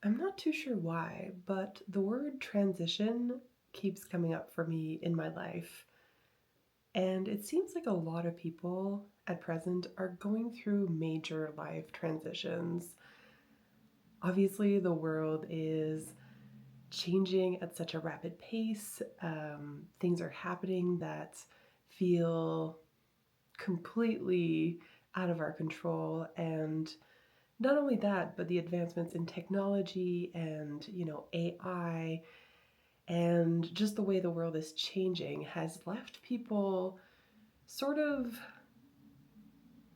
I'm not too sure why, but the word transition keeps coming up for me in my life. And it seems like a lot of people at present are going through major life transitions. Obviously, the world is changing at such a rapid pace. Things are happening that feel completely out of our control. And not only that, but the advancements in technology and, AI and just the way the world is changing has left people sort of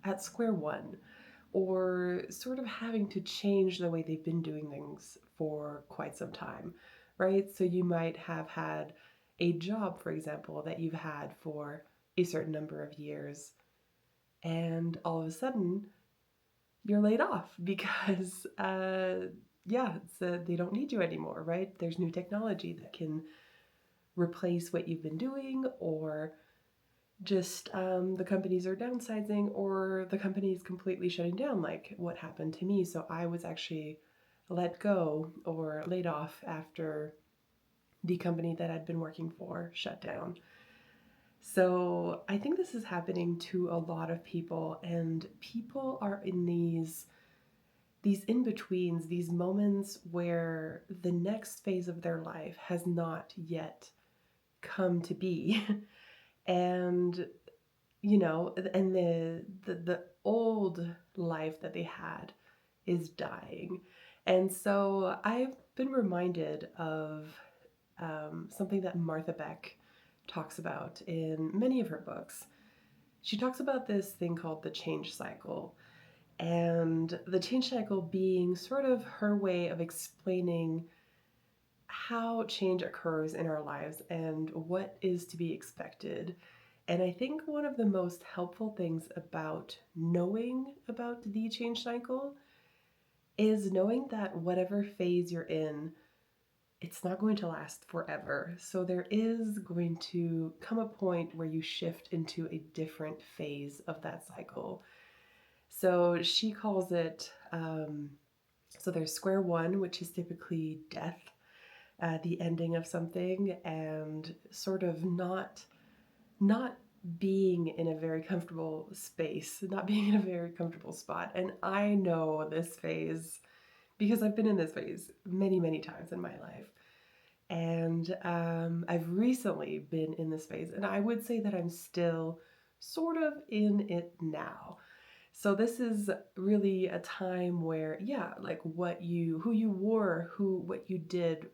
at square one or sort of having to change the way they've been doing things for quite some time, right? So you might have had a job, for example, that you've had for a certain number of years, and all of a sudden you're laid off because, yeah, they don't need you anymore, right? There's new technology that can replace what you've been doing, or just the companies are downsizing, or the company is completely shutting down, like what happened to me. So I was actually let go or laid off after the company that I'd been working for shut down. So I think this is happening to a lot of people, and people are in these in-betweens, these moments where the next phase of their life has not yet come to be. And and the old life that they had is dying. And so I've been reminded of something that Martha Beck talks about in many of her books. She talks about this thing called the change cycle, and the change cycle being sort of her way of explaining how change occurs in our lives and what is to be expected. And I think one of the most helpful things about knowing about the change cycle is knowing that whatever phase you're in, it's not going to last forever. So there is going to come a point where you shift into a different phase of that cycle. So she calls it, so there's square one, which is typically death, the ending of something, and sort of not being in a very comfortable space, not being in a very comfortable spot. And I know this phase because I've been in this phase many, many times in my life. And I've recently been in this phase, and I would say that I'm still sort of in it now. So this is really a time where, yeah, like who you were, what you did,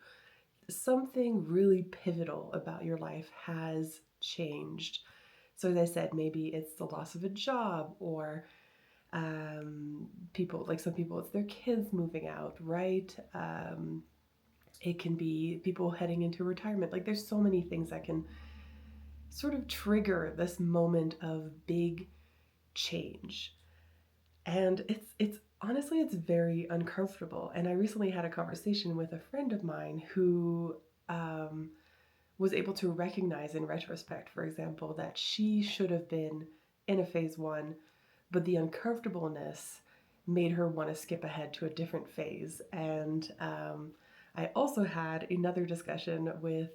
something really pivotal about your life has changed. So as I said, maybe it's the loss of a job, or people, like some people, it's their kids moving out, right? It can be people heading into retirement. Like there's so many things that can sort of trigger this moment of big change. And it's honestly it's very uncomfortable. And I recently had a conversation with a friend of mine who um, was able to recognize in retrospect, for example, that she should have been in a phase one, but the uncomfortableness made her want to skip ahead to a different phase. And I also had another discussion with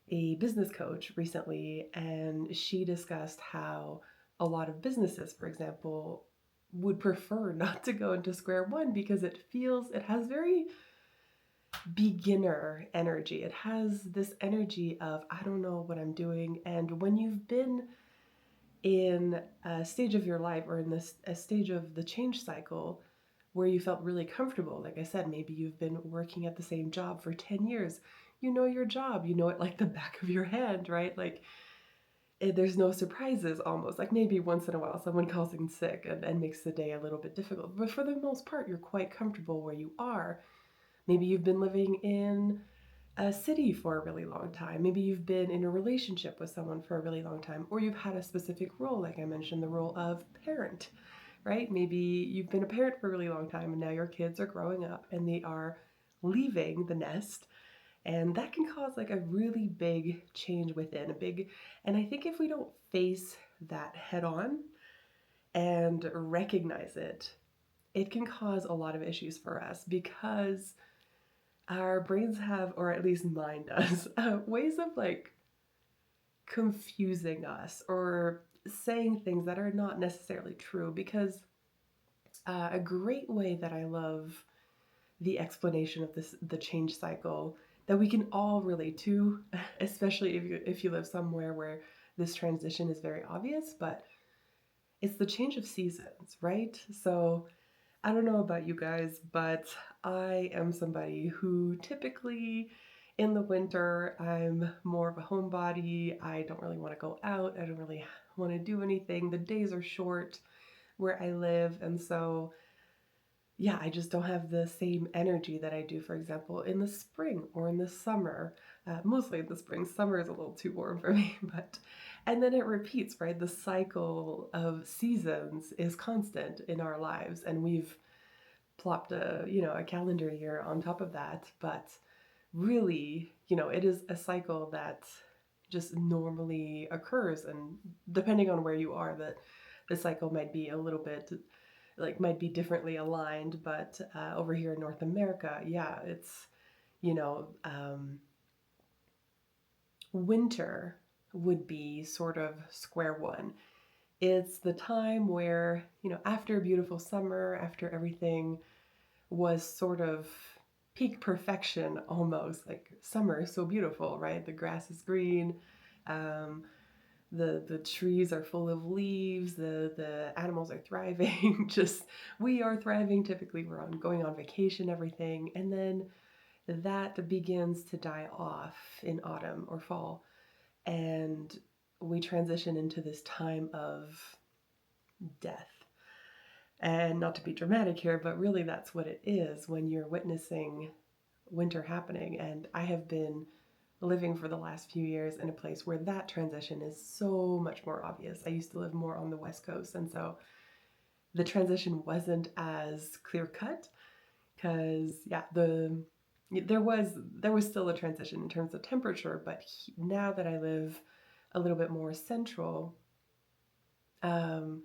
a business coach recently, and she discussed how a lot of businesses, for example, would prefer not to go into square one because it has very beginner energy. It has this energy of, I don't know what I'm doing. And when you've been in a stage of your life, or in this a stage of the change cycle where you felt really comfortable, like I said, maybe you've been working at the same job for 10 years. You know your job, you know it like the back of your hand, right? Like there's no surprises almost. Like maybe once in a while someone calls in sick and makes the day a little bit difficult. But for the most part, you're quite comfortable where you are. Maybe you've been living in a city for a really long time. Maybe you've been in a relationship with someone for a really long time, or you've had a specific role, like I mentioned, the role of parent, right? Maybe you've been a parent for a really long time and now your kids are growing up and they are leaving the nest. And that can cause like a really big change within a big, and I think if we don't face that head on and recognize it, it can cause a lot of issues for us because our brains have, or at least mine does, ways of like confusing us or saying things that are not necessarily true. Because a great way that I love the explanation of this, the change cycle, that we can all relate to, especially if you live somewhere where this transition is very obvious, but it's the change of seasons, right? So I don't know about you guys, but I am somebody who typically in the winter, I'm more of a homebody. I don't really want to go out. I don't really want to do anything. The days are short where I live. And so, yeah, I just don't have the same energy that I do, for example, in the spring or in the summer. Mostly in the spring. Summer is a little too warm for me, but and then it repeats, right? The cycle of seasons is constant in our lives, and we've plopped a calendar year on top of that. But really, it is a cycle that just normally occurs, and depending on where you are, that the cycle might be a little bit like might be differently aligned. But over here in North America, yeah, it's you know winter would be sort of square one. It's the time where, after a beautiful summer, after everything was sort of peak perfection almost. Like summer is so beautiful, right? The grass is green, um, the trees are full of leaves, the animals are thriving. Just we are thriving. Typically, we're on going on vacation, everything, and then that begins to die off in autumn or fall, and we transition into this time of death. And not to be dramatic here, but really that's what it is when you're witnessing winter happening. And I have been living for the last few years in a place where that transition is so much more obvious. I used to live more on the West Coast, and so the transition wasn't as clear cut because yeah, there was still a transition in terms of temperature, but now that I live a little bit more central, um,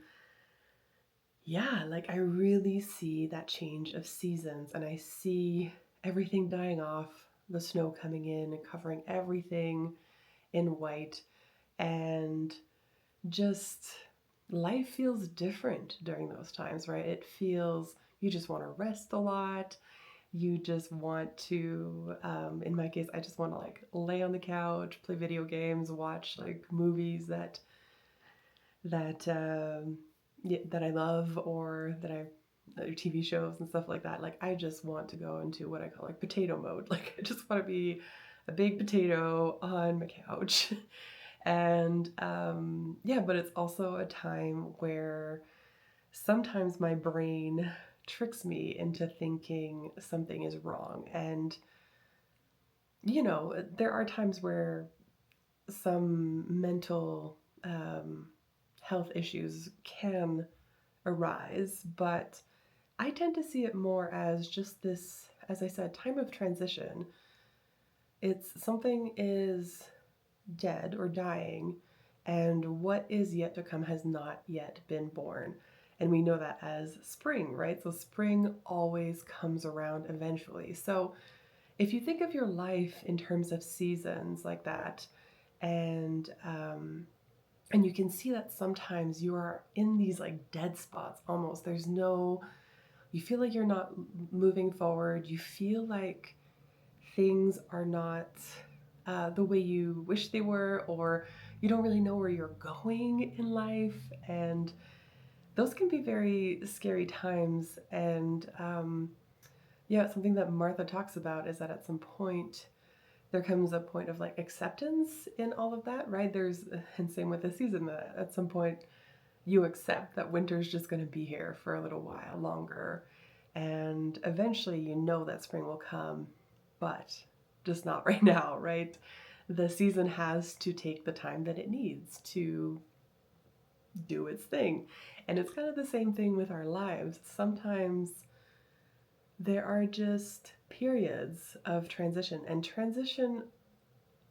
yeah, like I really see that change of seasons, and I see everything dying off, the snow coming in and covering everything in white, and just life feels different during those times, right? It feels you just want to rest a lot. You just want to, in my case, I just want to like lay on the couch, play video games, watch like movies that yeah, that I love, or TV shows and stuff like that. Like I just want to go into what I call like potato mode. Like I just want to be a big potato on my couch. And yeah, but it's also a time where sometimes my brain tricks me into thinking something is wrong. And there are times where some mental health issues can arise, but I tend to see it more as just this, as I said, time of transition. It's something is dead or dying, and what is yet to come has not yet been born. And we know that as spring, right? So spring always comes around eventually. So if you think of your life in terms of seasons like that, and and you can see that sometimes you are in these like dead spots almost. You feel like you're not moving forward. You feel like things are not the way you wish they were, or you don't really know where you're going in life. And those can be very scary times. And yeah, something that Martha talks about is that at some point, there comes a point of like acceptance in all of that, right? And same with the season, that at some point you accept that winter's just going to be here for a little while longer. And eventually you know that spring will come, but just not right now, right? The season has to take the time that it needs to do its thing. And it's kind of the same thing with our lives. Sometimes there are just periods of transition, and transition,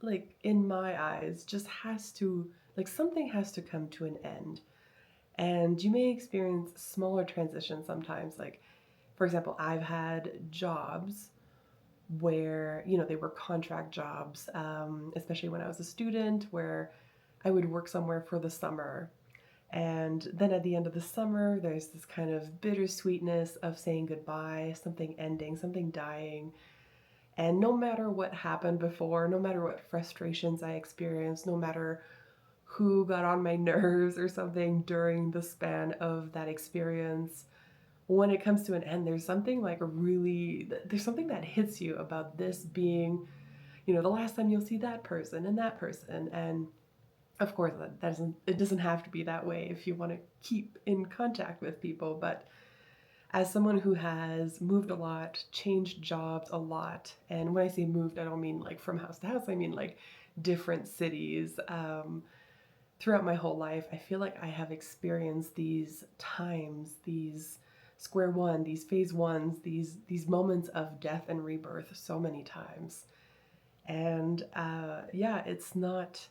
like in my eyes, just has to, like, something has to come to an end. And you may experience smaller transitions sometimes, like For example, I've had jobs where, they were contract jobs, especially when I was a student, where I would work somewhere for the summer. And then at the end of the summer, there's this kind of bittersweetness of saying goodbye, something ending, something dying. And no matter what happened before, no matter what frustrations I experienced, no matter who got on my nerves or something during the span of that experience, when it comes to an end, there's something that hits you about this being, the last time you'll see that person and that person. And of course, it doesn't have to be that way if you want to keep in contact with people. But as someone who has moved a lot, changed jobs a lot, and when I say moved, I don't mean like from house to house, I mean like different cities. Throughout my whole life, I feel like I have experienced these times, these square one, these phase ones, these moments of death and rebirth so many times. And yeah, it's not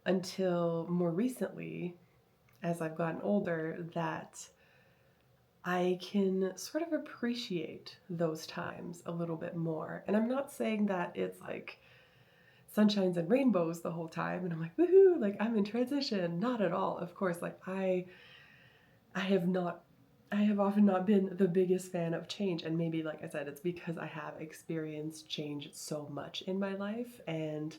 until more recently, as I've gotten older, that I can sort of appreciate those times a little bit more. And I'm not saying that it's like sunshines and rainbows the whole time and I'm like, woohoo, like I'm in transition. Not at all. Of course, like I have not I have often not been the biggest fan of change, and maybe, like I said, it's because I have experienced change so much in my life. And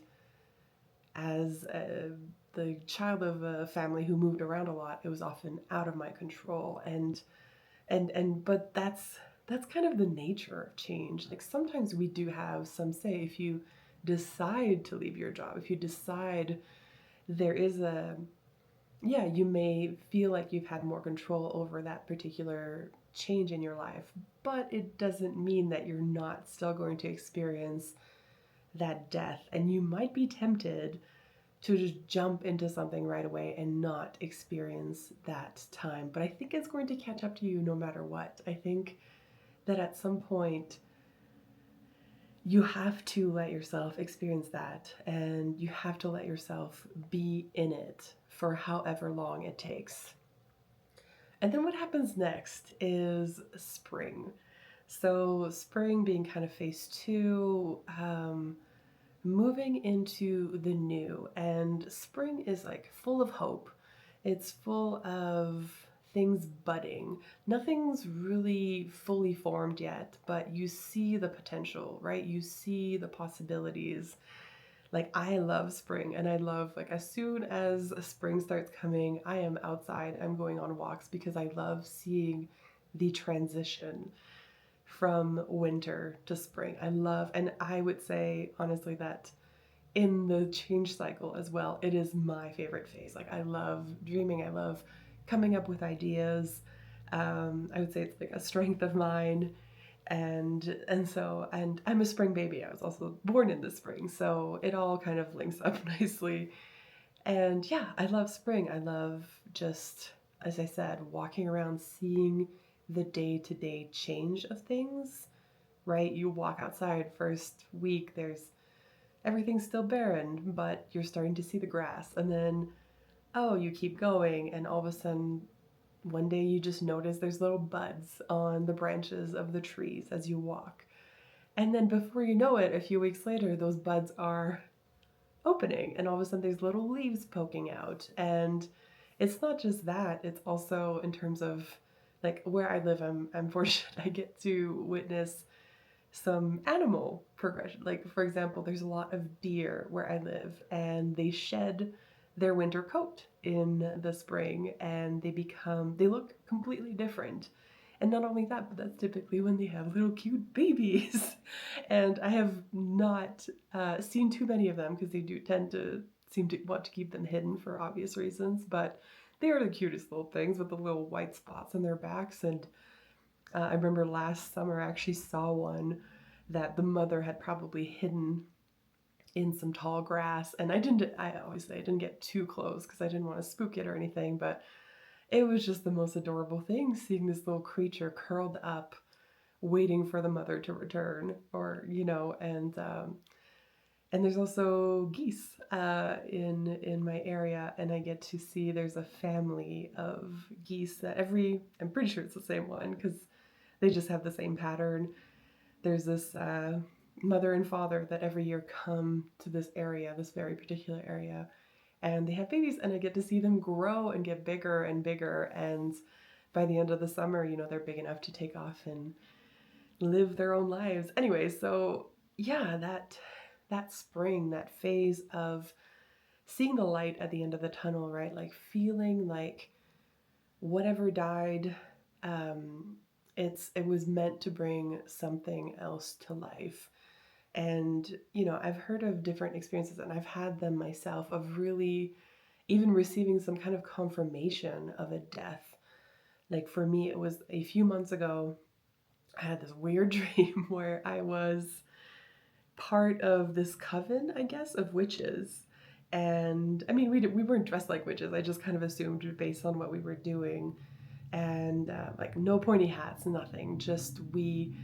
as the child of a family who moved around a lot, it was often out of my control. But that's kind of the nature of change. Like sometimes we do have some say. If you decide to leave your job, if you decide there is a yeah, you may feel like you've had more control over that particular change in your life, but it doesn't mean that you're not still going to experience that death. And you might be tempted to just jump into something right away and not experience that time. But I think it's going to catch up to you no matter what. I think that at some point, you have to let yourself experience that, and you have to let yourself be in it for however long it takes. And then what happens next is spring. So, spring being kind of phase two, moving into the new. And spring is like full of hope, it's full of things budding. Nothing's really fully formed yet, but you see the potential, right? You see the possibilities. Like I love spring, and I love, like, as soon as spring starts coming, I am outside, I'm going on walks because I love seeing the transition from winter to spring. I love, and I would say honestly that in the change cycle as well, it is my favorite phase. Like I love dreaming, I love coming up with ideas. I would say it's like a strength of mine. And I'm a spring baby. I was also born in the spring, so it all kind of links up nicely. And yeah, I love spring. I love just, as I said, walking around, seeing the day-to-day change of things, right? You walk outside first week, there's everything's still barren, but you're starting to see the grass. And then, oh, you keep going, and all of a sudden, one day you just notice there's little buds on the branches of the trees as you walk. And then before you know it, a few weeks later, those buds are opening, and all of a sudden there's little leaves poking out. And it's not just that, it's also in terms of like where I live, I'm fortunate I get to witness some animal progression. Like, for example, there's a lot of deer where I live, and they shed their winter coat in the spring and they look completely different. And not only that, but that's typically when they have little cute babies. And I have not seen too many of them because they do tend to seem to want to keep them hidden for obvious reasons. But they are the cutest little things with the little white spots on their backs. And I remember last summer I actually saw one that the mother had probably hidden in some tall grass, and I always say I didn't get too close because I didn't want to spook it or anything, but it was just the most adorable thing seeing this little creature curled up waiting for the mother to return, or and there's also geese in my area, and I get to see there's a family of geese that I'm pretty sure it's the same one because they just have the same pattern. There's this mother and father that every year come to this area, this very particular area, and they have babies, and I get to see them grow and get bigger and bigger. And by the end of the summer, they're big enough to take off and live their own lives. Anyway, so yeah, that spring, that phase of seeing the light at the end of the tunnel, right? Like feeling like whatever died, um, it was meant to bring something else to life. And I've heard of different experiences, and I've had them myself, of really even receiving some kind of confirmation of a death. Like for me, it was a few months ago. I had this weird dream where I was part of this coven, I guess, of witches. And I mean, we weren't dressed like witches. I just kind of assumed based on what we were doing. And like no pointy hats, nothing. Just we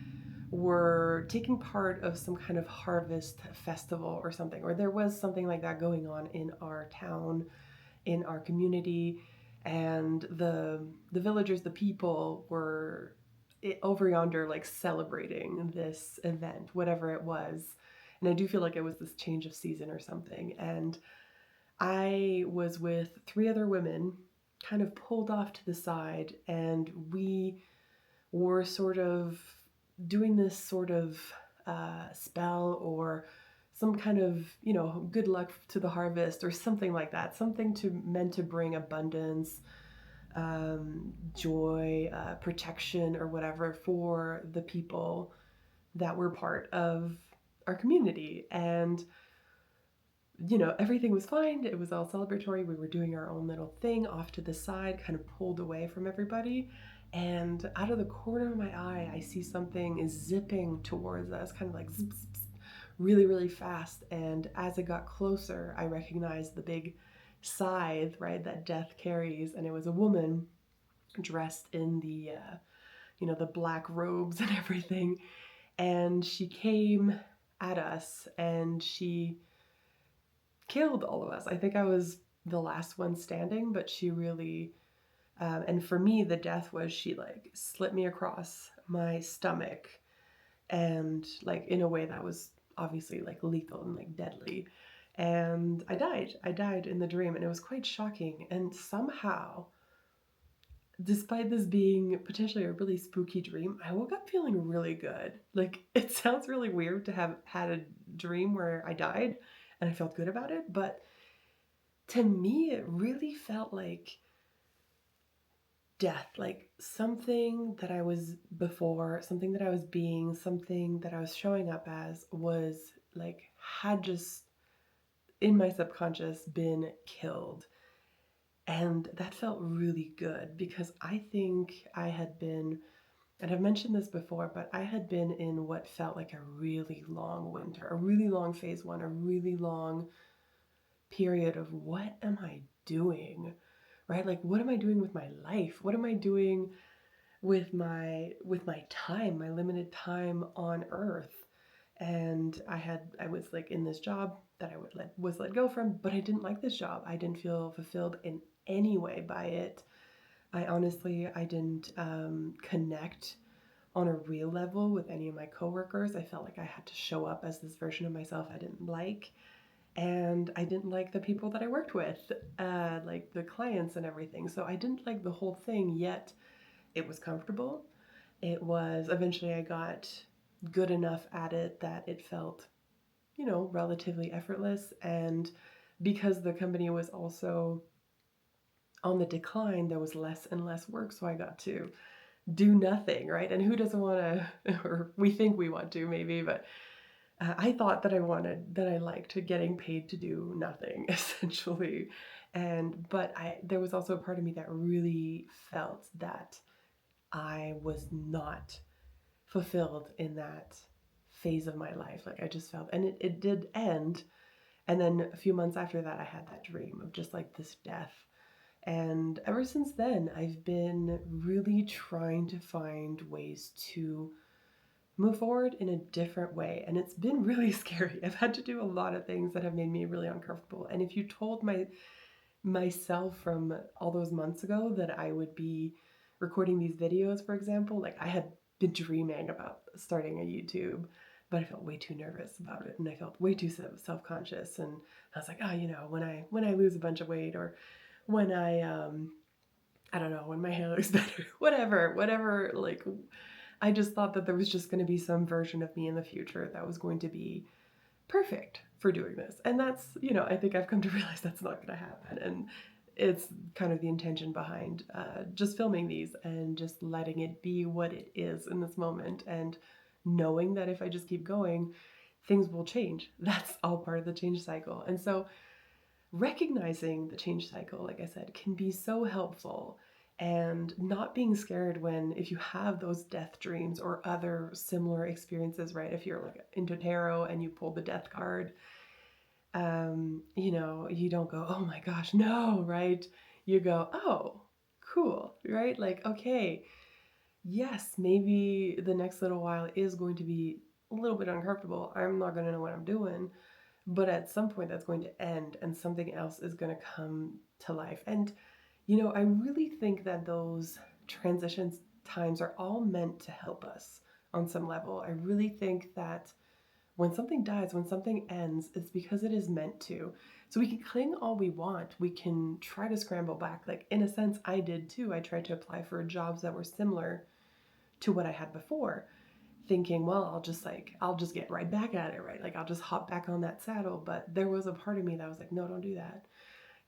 were taking part of some kind of harvest festival or something, or there was something like that going on in our town, in our community, and the villagers, the people were over yonder like celebrating this event, whatever it was. And I do feel like it was this change of season or something. And I was with three other women, kind of pulled off to the side, and we were sort of doing this sort of spell or some kind of, good luck to the harvest or something like that, something meant to bring abundance, joy, protection, or whatever for the people that were part of our community. And everything was fine. It was all celebratory. We were doing our own little thing off to the side, kind of pulled away from everybody. And out of the corner of my eye, I see something is zipping towards us, kind of like zip, zip, zip, really, really fast. And as it got closer, I recognized the big scythe, right, that death carries. And it was a woman dressed in the black robes and everything. And she came at us and she killed all of us. I think I was the last one standing, but she really, and for me, the death was she like slit me across my stomach, and like in a way that was obviously like lethal and like deadly. And I died. I died in the dream, and it was quite shocking. And somehow, despite this being potentially a really spooky dream, I woke up feeling really good. Like, it sounds really weird to have had a dream where I died and I felt good about it, but to me, it really felt like death, like something that I was before, something that I was being, something that I was showing up as was like, had just in my subconscious been killed. And that felt really good because I think I had been, and I've mentioned this before, but I had been in what felt like a really long winter, a really long phase one, a really long period of what am I doing? Right? Like what am I doing with my life? What am I doing with my time, my limited time on earth? And I was like in this job that was let go from, but I didn't like this job. I didn't feel fulfilled in any way by it. I didn't connect on a real level with any of my coworkers. I felt like I had to show up as this version of myself I didn't like. And I didn't like the people that I worked with, like the clients and everything. So I didn't like the whole thing, yet it was comfortable. It was, eventually I got good enough at it that it felt, relatively effortless. And because the company was also on the decline, there was less and less work. So I got to do nothing, right? And who doesn't want to, or we think we want to maybe, but I thought that I liked getting paid to do nothing, essentially. But there was also a part of me that really felt that I was not fulfilled in that phase of my life. Like I just felt, and it did end. And then a few months after that, I had that dream of just like this death. And ever since then, I've been really trying to find ways to move forward in a different way. And it's been really scary. I've had to do a lot of things that have made me really uncomfortable. And if you told myself from all those months ago that I would be recording these videos, for example, like I had been dreaming about starting a YouTube, but I felt way too nervous about it, and I felt way too self-conscious. And I was like, oh, when I lose a bunch of weight, or when I don't know, when my hair looks better, whatever. Like, I just thought that there was just going to be some version of me in the future that was going to be perfect for doing this. And that's, I think I've come to realize that's not going to happen. And it's kind of the intention behind just filming these and just letting it be what it is in this moment, and knowing that if I just keep going, things will change. That's all part of the change cycle. And so recognizing the change cycle, like I said, can be so helpful, and not being scared when, if you have those death dreams or other similar experiences, right? If you're like into tarot and you pull the death card, you don't go, oh my gosh, no, right? You go, oh, cool, right? Like, okay, yes, maybe the next little while is going to be a little bit uncomfortable. I'm not going to know what I'm doing, but at some point that's going to end and something else is going to come to life. And, I really think that those transitions times are all meant to help us on some level. I really think that when something dies, when something ends, it's because it is meant to. So we can cling all we want. We can try to scramble back. Like, in a sense, I did too. I tried to apply for jobs that were similar to what I had before, thinking, well, I'll just get right back at it, right? Like, I'll just hop back on that saddle. But there was a part of me that was like, no, don't do that.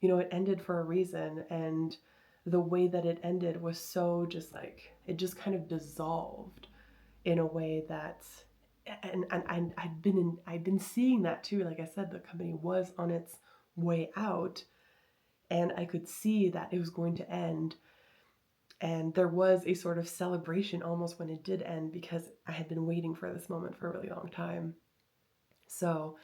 It ended for a reason. And the way that it ended was so just like, it just kind of dissolved in a way that, and I'd been seeing that too. Like I said, the company was on its way out, and I could see that it was going to end. And there was a sort of celebration almost when it did end, because I had been waiting for this moment for a really long time. So,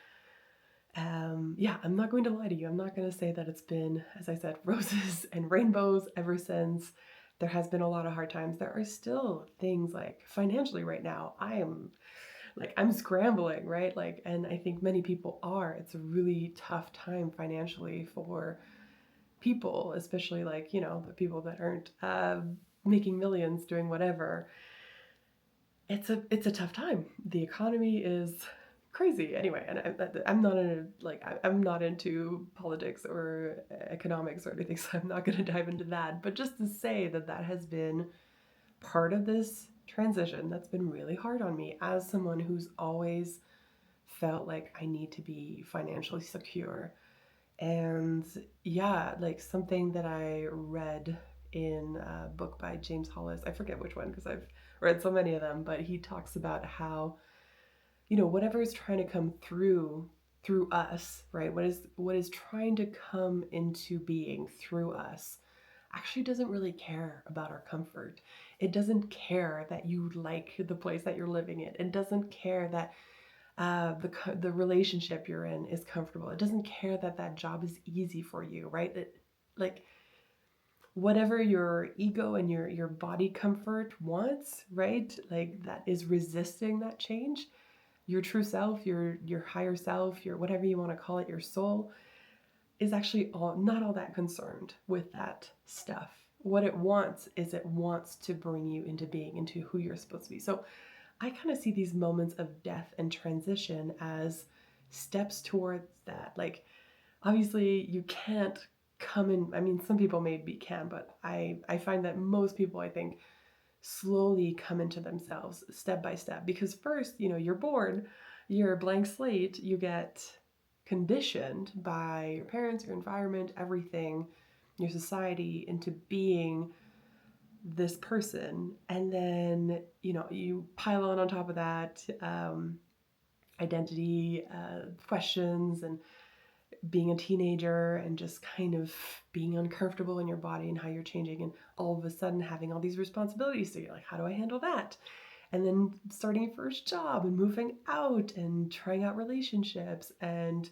yeah, I'm not going to lie to you. I'm not going to say that it's been, as I said, roses and rainbows ever since. There has been a lot of hard times. There are still things like financially right now. I'm scrambling, right? Like, and I think many people are. It's a really tough time financially for people, especially like, the people that aren't making millions doing whatever. It's a tough time. The economy is crazy anyway, and I'm not into politics or economics or anything, so I'm not going to dive into that. But just to say that that has been part of this transition that's been really hard on me as someone who's always felt like I need to be financially secure. And yeah, like something that I read in a book by James Hollis, I forget which one because I've read so many of them, but he talks about how, whatever is trying to come through us, right? What is trying to come into being through us actually doesn't really care about our comfort. It doesn't care that you like the place that you're living in. It doesn't care that the relationship you're in is comfortable. It doesn't care that that job is easy for you, right? Like, whatever your ego and your body comfort wants, right? Like, that is resisting that change. Your true self, your higher self, your whatever you want to call it, your soul is actually not all that concerned with that stuff. What it wants is it wants to bring you into being, into who you're supposed to be. So I kind of see these moments of death and transition as steps towards that. Like, obviously, you can't come in. I mean, some people maybe can, but I find that most people, I think, slowly come into themselves step by step. Because first, you're born, you're a blank slate, you get conditioned by your parents, your environment, everything, your society into being this person. And then, you pile on top of that identity questions, and being a teenager, and just kind of being uncomfortable in your body and how you're changing, and all of a sudden having all these responsibilities. So you're like, how do I handle that? And then starting your first job and moving out and trying out relationships and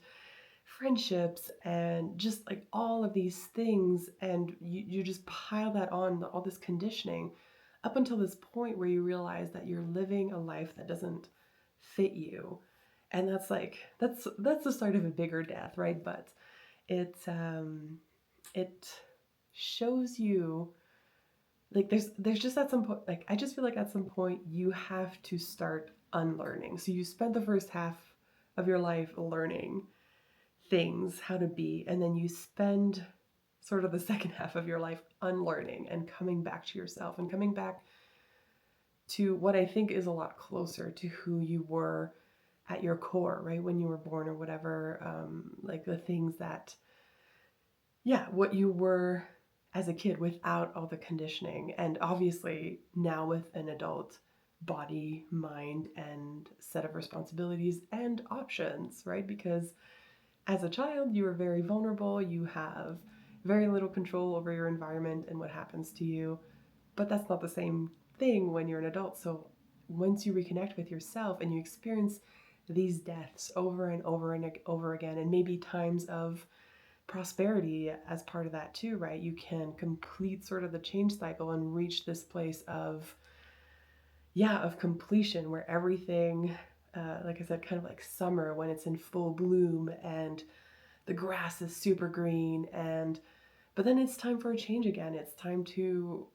friendships and just like all of these things. And you just pile that on, all this conditioning, up until this point where you realize that you're living a life that doesn't fit you. And that's the start of a bigger death, right? But it shows you like there's just at some point, like I just feel like at some point you have to start unlearning. So you spend the first half of your life learning things, how to be, and then you spend sort of the second half of your life unlearning and coming back to yourself and coming back to what I think is a lot closer to who you were at your core, right? When you were born or whatever, like the things that, yeah, what you were as a kid without all the conditioning. And obviously now with an adult body, mind, and set of responsibilities and options, right? Because as a child, you are very vulnerable. You have very little control over your environment and what happens to you. But that's not the same thing when you're an adult. So once you reconnect with yourself and you experience these deaths over and over and over again, and maybe times of prosperity as part of that too, right? You can complete sort of the change cycle and reach this place of, yeah, of completion where everything, like I said, kind of like summer when it's in full bloom and the grass is super green, and but then it's time for a change again. It's time to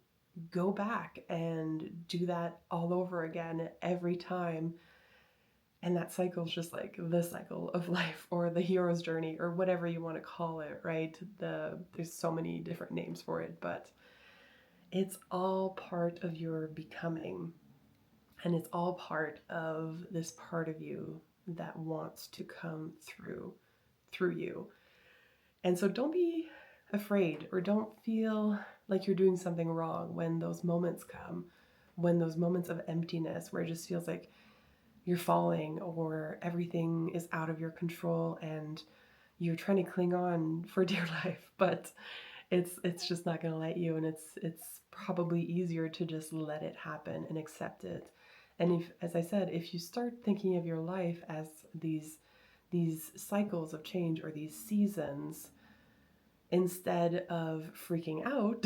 go back and do that all over again every time. And that cycle is just like the cycle of life or the hero's journey or whatever you want to call it, right? There's so many different names for it, but it's all part of your becoming, and it's all part of this part of you that wants to come through you. And so don't be afraid or don't feel like you're doing something wrong when those moments come, when those moments of emptiness where it just feels like you're falling or everything is out of your control and you're trying to cling on for dear life, but it's just not going to let you, and it's probably easier to just let it happen and accept it. And if, as I said, if you start thinking of your life as these cycles of change or these seasons, instead of freaking out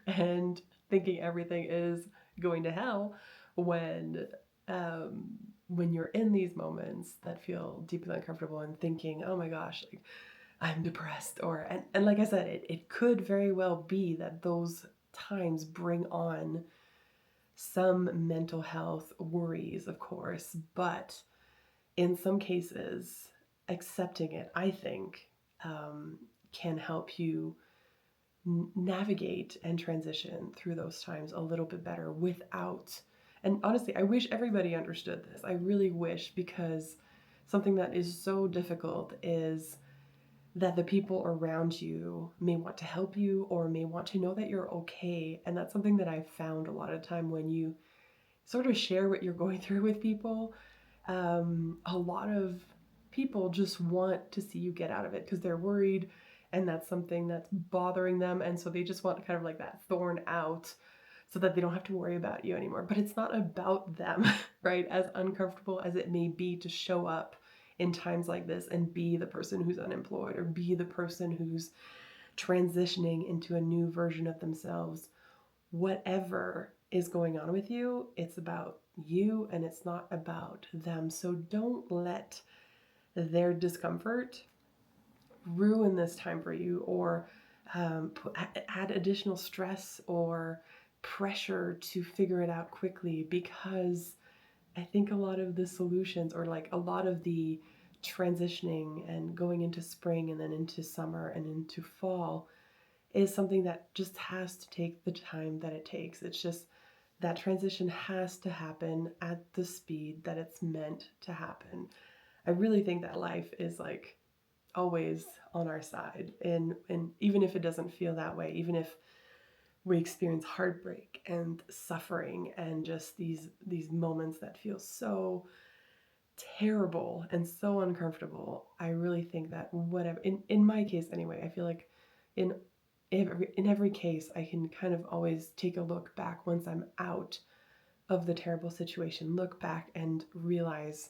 and thinking everything is going to hell when um, when you're in these moments that feel deeply uncomfortable and thinking, oh my gosh, like I'm depressed, or and like I said, it could very well be that those times bring on some mental health worries, of course, but in some cases, accepting it, I think, um, can help you navigate and transition through those times a little bit better without. And honestly, I wish everybody understood this. I really wish, because something that is so difficult is that the people around you may want to help you or may want to know that you're okay. And that's something that I've found a lot of time when you sort of share what you're going through with people. A lot of people just want to see you get out of it because they're worried and that's something that's bothering them. And so they just want kind of like that thorn out so that they don't have to worry about you anymore. But it's not about them, right? As uncomfortable as it may be to show up in times like this and be the person who's unemployed or be the person who's transitioning into a new version of themselves, whatever is going on with you, it's about you and it's not about them. So don't let their discomfort ruin this time for you, or add additional stress or pressure to figure it out quickly, because I think a lot of the solutions, or like a lot of the transitioning and going into spring and then into summer and into fall, is something that just has to take the time that it takes. It's just that transition has to happen at the speed that it's meant to happen. I really think that life is like always on our side. And even if it doesn't feel that way, even if we experience heartbreak and suffering and just these moments that feel so terrible and so uncomfortable, I really think that whatever, in my case anyway, I feel like in in every case I can kind of always take a look back once I'm out of the terrible situation, look back and realize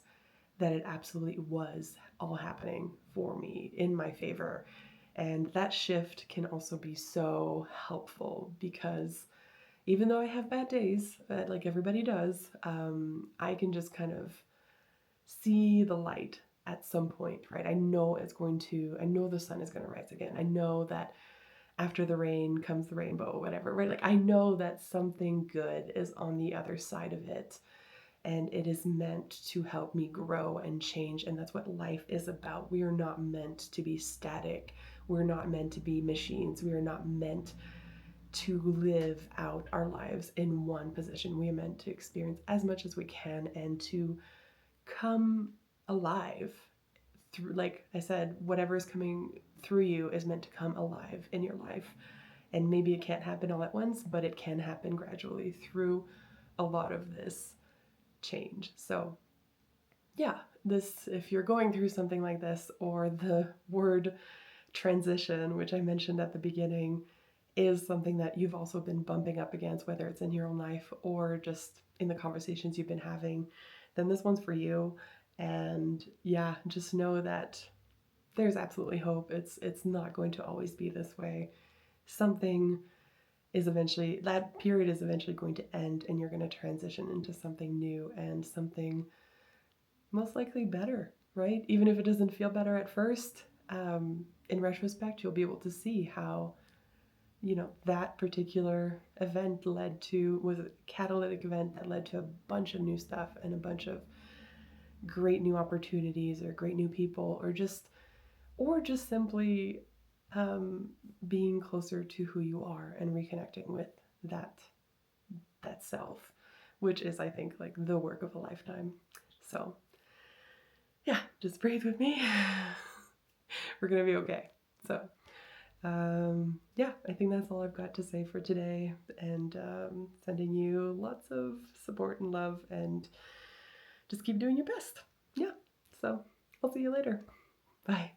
that it absolutely was all happening for me in my favor. And that shift can also be so helpful because even though I have bad days, like everybody does, I can just kind of see the light at some point, right? I know the sun is going to rise again. I know that after the rain comes the rainbow, whatever, right? Like I know that something good is on the other side of it, and it is meant to help me grow and change. And that's what life is about. We are not meant to be static. We're not meant to be machines. We are not meant to live out our lives in one position. We are meant to experience as much as we can and to come alive through, like I said, whatever is coming through you is meant to come alive in your life. And maybe it can't happen all at once, but it can happen gradually through a lot of this change. So yeah, this, if you're going through something like this, or the word transition, which I mentioned at the beginning, is something that you've also been bumping up against, whether it's in your own life or just in the conversations you've been having, then this one's for you. And yeah, just know that there's absolutely hope. It's not going to always be this way. Something is eventually, that period is eventually going to end, and you're going to transition into something new and something most likely better, right? Even if it doesn't feel better at first, in retrospect, you'll be able to see how, that particular event was a catalytic event that led to a bunch of new stuff and a bunch of great new opportunities or great new people, or just simply um, being closer to who you are and reconnecting with that self, which is, I think, like the work of a lifetime. So yeah, just breathe with me. We're gonna be okay. So yeah, I think that's all I've got to say for today, and sending you lots of support and love, and just keep doing your best. Yeah, so I'll see you later. Bye.